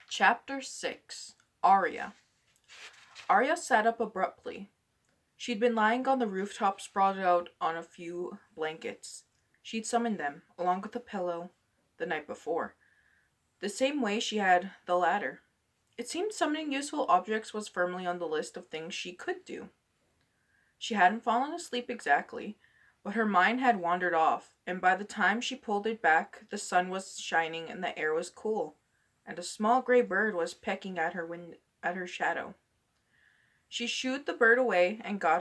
Chapter 6. Arya. Arya sat up abruptly. She'd been lying on the rooftop sprawled out on a few blankets. She'd summoned them, along with a pillow, the night before, the same way she had the ladder. It seemed summoning useful objects was firmly on the list of things she could do. She hadn't fallen asleep exactly, but her mind had wandered off, and by the time she pulled it back, the sun was shining and the air was cool, and a small gray bird was pecking at at her shadow. She shooed the bird away and got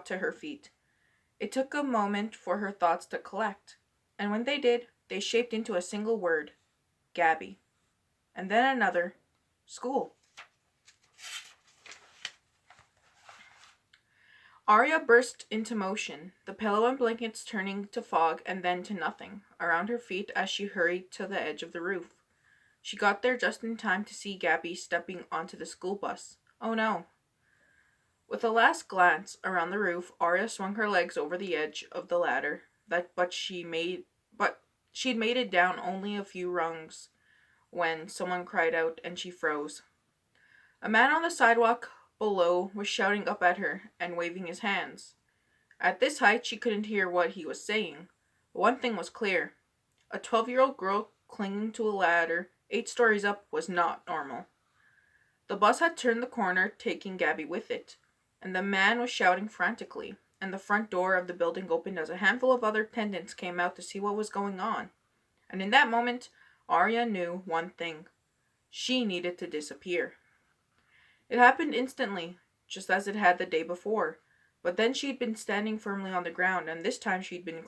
to her feet. It took a moment for her thoughts to collect, and when they did, they shaped into a single word, Gabby, and then another, school. Arya burst into motion, the pillow and blankets turning to fog and then to nothing around her feet as she hurried to the edge of the roof. She got there just in time to see Gabby stepping onto the school bus. Oh no. With a last glance around the roof, Arya swung her legs over the edge of the ladder, but she'd made it down only a few rungs when someone cried out and she froze. A man on the sidewalk below was shouting up at her and waving his hands. At this height, she couldn't hear what he was saying. But one thing was clear. A 12-year-old girl clinging to a ladder 8 stories up was not normal. The bus had turned the corner, taking Gabby with it, and the man was shouting frantically, and the front door of the building opened as a handful of other attendants came out to see what was going on. And in that moment, Arya knew one thing. She needed to disappear. It happened instantly, just as it had the day before, but then she'd been standing firmly on the ground, and this time she'd been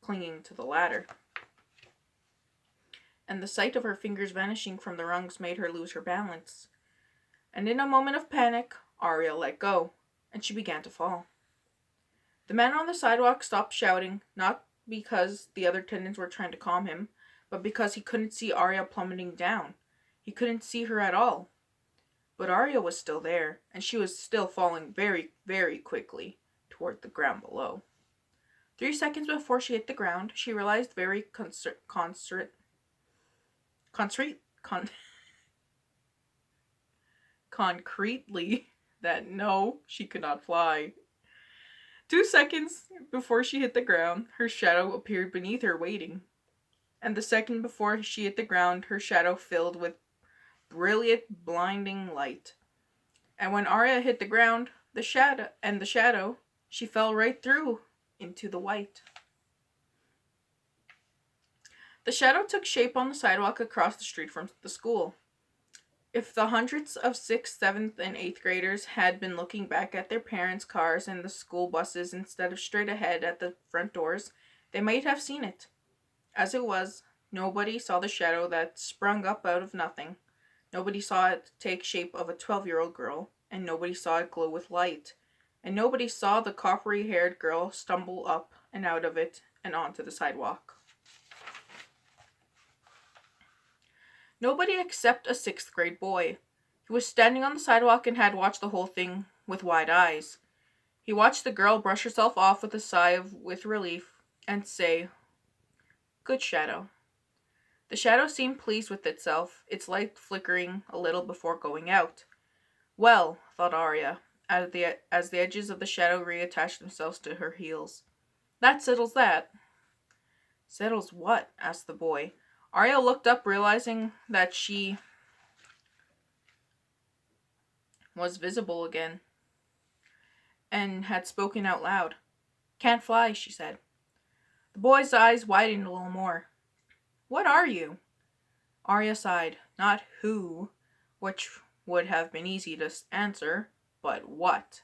clinging to the ladder. And the sight of her fingers vanishing from the rungs made her lose her balance. And in a moment of panic, Arya let go, and she began to fall. The man on the sidewalk stopped shouting, not because the other attendants were trying to calm him, but because he couldn't see Arya plummeting down. He couldn't see her at all. But Arya was still there, and she was still falling very, very quickly toward the ground below. 3 seconds before she hit the ground, she realized very concretely that no, she could not fly. 2 seconds before she hit the ground, her shadow appeared beneath her waiting. And the second before she hit the ground, her shadow filled with brilliant, blinding light. And when Arya hit the ground, the shadow, she fell right through into the white. The shadow took shape on the sidewalk across the street from the school. If the hundreds of 6th, 7th, and 8th graders had been looking back at their parents' cars and the school buses instead of straight ahead at the front doors, they might have seen it. As it was, nobody saw the shadow that sprung up out of nothing. Nobody saw it take shape of a 12-year-old girl, and nobody saw it glow with light. And nobody saw the coppery-haired girl stumble up and out of it and onto the sidewalk. Nobody except a 6th grade boy. He was standing on the sidewalk and had watched the whole thing with wide eyes. He watched the girl brush herself off with a sigh with relief and say, "Good shadow." The shadow seemed pleased with itself, its light flickering a little before going out. Well, thought Arya, as the edges of the shadow reattached themselves to her heels. That settles that. Settles what? Asked the boy. Arya looked up, realizing that she was visible again and had spoken out loud. "Can't fly," she said. The boy's eyes widened a little more. "What are you?" Arya sighed. Not who, which would have been easy to answer, but what.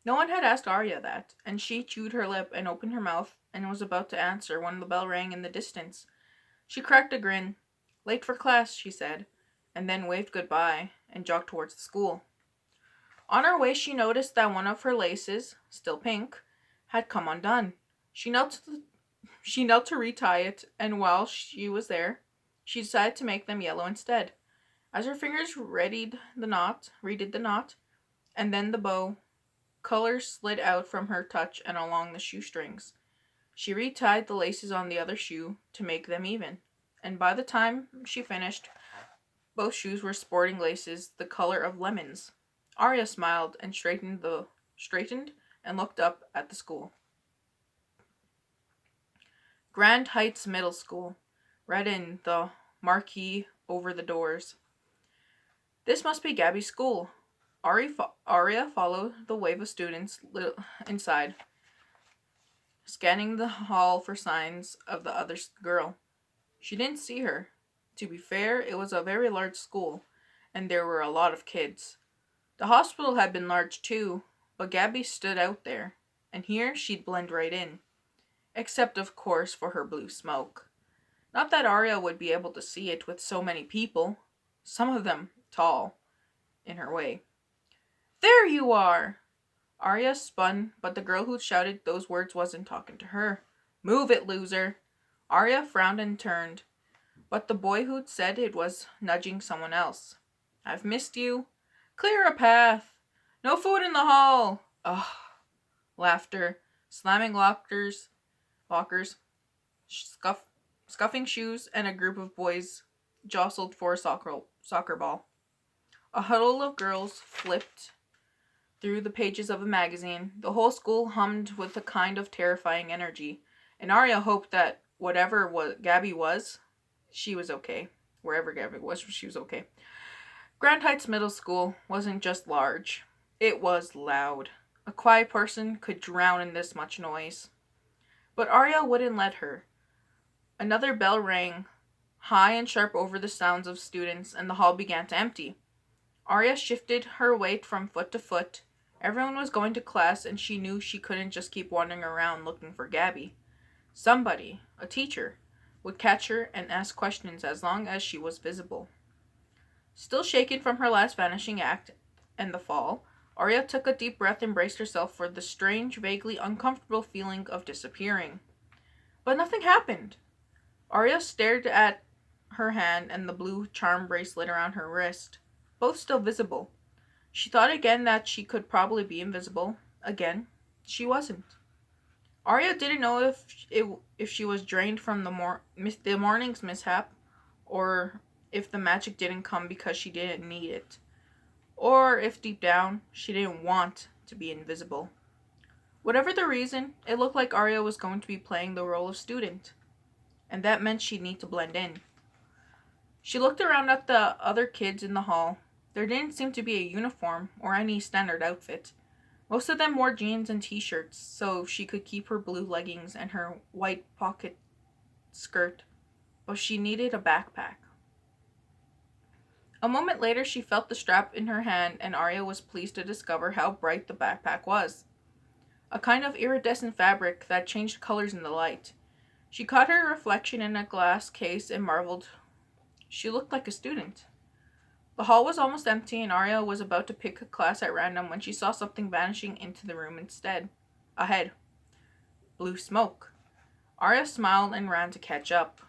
No one had asked Arya that, and she chewed her lip and opened her mouth and was about to answer when the bell rang in the distance. She cracked a grin. "Late for class," she said, and then waved goodbye and jogged towards the school. On her way, she noticed that one of her laces, still pink, had come undone. She knelt to retie it, and while she was there, she decided to make them yellow instead. As her fingers redid the knot, and then the bow, color slid out from her touch and along the shoestrings. She retied the laces on the other shoe to make them even, and by the time she finished, Both shoes were sporting laces the color of lemons. Arya smiled and straightened and looked up at the school. Grand Heights Middle School, read in the marquee over the doors. This must be Gabby's school. Arya followed the wave of students inside, scanning the hall for signs of the other girl. She didn't see her. To be fair, it was a very large school, and there were a lot of kids. The hospital had been large too, but Gabby stood out there, and here she'd blend right in. Except, of course, for her blue smoke. Not that Arya would be able to see it with so many people, some of them tall, in her way. There you are! Arya spun, but the girl who shouted those words wasn't talking to her. Move it, loser! Arya frowned and turned, but the boy who'd said it was nudging someone else. I've missed you. Clear a path. No food in the hall. Ugh. Laughter, slamming lockers, scuffing shoes, and a group of boys jostled for a soccer ball. A huddle of girls flipped through the pages of a magazine. The whole school hummed with a kind of terrifying energy, and Arya hoped that whatever Gabby was, she was okay. Wherever Gabby was, she was okay. Grand Heights Middle School wasn't just large. It was loud. A quiet person could drown in this much noise. But Arya wouldn't let her. Another bell rang, high and sharp over the sounds of students, and the hall began to empty. Arya shifted her weight from foot to foot. Everyone was going to class, and she knew she couldn't just keep wandering around looking for Gabby. Somebody, a teacher, would catch her and ask questions as long as she was visible. Still shaken from her last vanishing act and the fall, Arya took a deep breath and braced herself for the strange, vaguely uncomfortable feeling of disappearing. But nothing happened. Arya stared at her hand and the blue charm bracelet around her wrist, both still visible. She thought again that she could probably be invisible. Again, she wasn't. Arya didn't know if she was drained from the morning's mishap, or if the magic didn't come because she didn't need it, or if deep down she didn't want to be invisible. Whatever the reason, it looked like Arya was going to be playing the role of student, and that meant she'd need to blend in. She looked around at the other kids in the hall. There didn't seem to be a uniform or any standard outfit. Most of them wore jeans and t-shirts, so she could keep her blue leggings and her white pocket skirt, but she needed a backpack. A moment later, she felt the strap in her hand, and Arya was pleased to discover how bright the backpack was. A kind of iridescent fabric that changed colors in the light. She caught her reflection in a glass case and marveled. She looked like a student. The hall was almost empty, and Arya was about to pick a class at random when she saw something vanishing into the room instead. Ahead. Blue smoke. Arya smiled and ran to catch up.